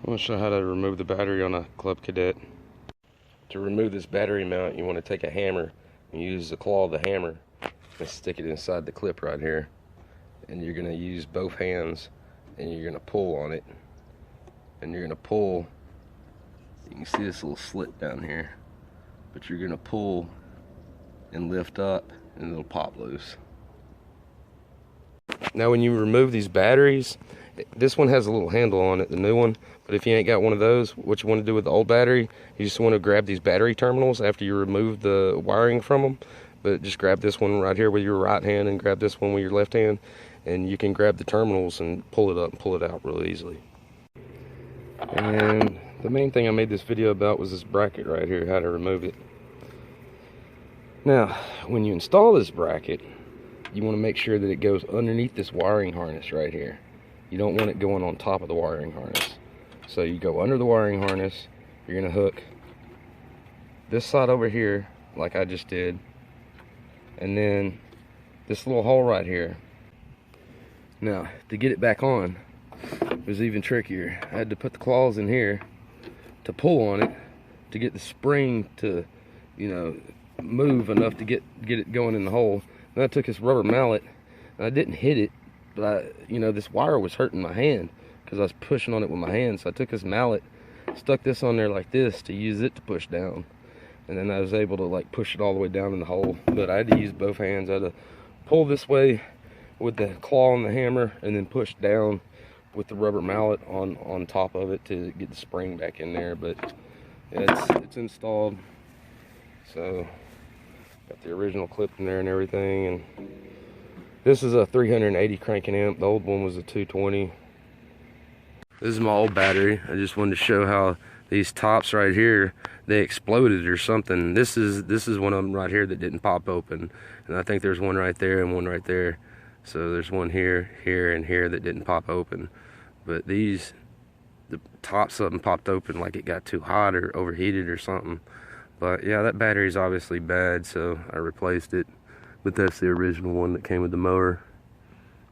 I'm going to show how to remove the battery on a Club Cadet. To remove this battery mount, you want to take a hammer and use the claw of the hammer and stick it inside the clip right here. And you're going to use both hands and you're going to pull on it. And you're going to pull, you can see this little slit down here, but you're going to pull and lift up and it'll pop loose. Now when you remove these batteries, this one has a little handle on it, the new one, but if you ain't got one of those, what you want to do with the old battery, you just want to grab these battery terminals after you remove the wiring from them. But just grab this one right here with your right hand and grab this one with your left hand, and you can grab the terminals and pull it up and pull it out really easily. And the main thing I made this video about was this bracket right here, how to remove it. Now when you install this bracket, you want to make sure that it goes underneath this wiring harness right here. You don't want it going on top of the wiring harness. So you go under the wiring harness, you're going to hook this side over here like I just did, and then this little hole right here. Now to get it back on, it was even trickier. I had to put the claws in here to pull on it to get the spring to, you know, move enough to get it going in the hole. Then I took this rubber mallet and I didn't hit it, but you know, this wire was hurting my hand because I was pushing on it with my hand. So I took this mallet, stuck this on there like this to use it to push down, and then I was able to like push it all the way down in the hole. But I had to use both hands. I had to pull this way with the claw and the hammer, and then push down with the rubber mallet on top of it to get the spring back in there. But yeah, it's installed. So got the original clip in there and everything. And this is a 380 cranking amp. The old one was a 220. This is my old battery. I just wanted to show how these tops right here, they exploded or something. This is one of them right here that didn't pop open, and I think there's one right there and one right there. So there's one here, here, and here that didn't pop open. But these, the tops of them popped open like it got too hot or overheated or something. But yeah, that battery's obviously bad, so I replaced it. But that's the original one that came with the mower.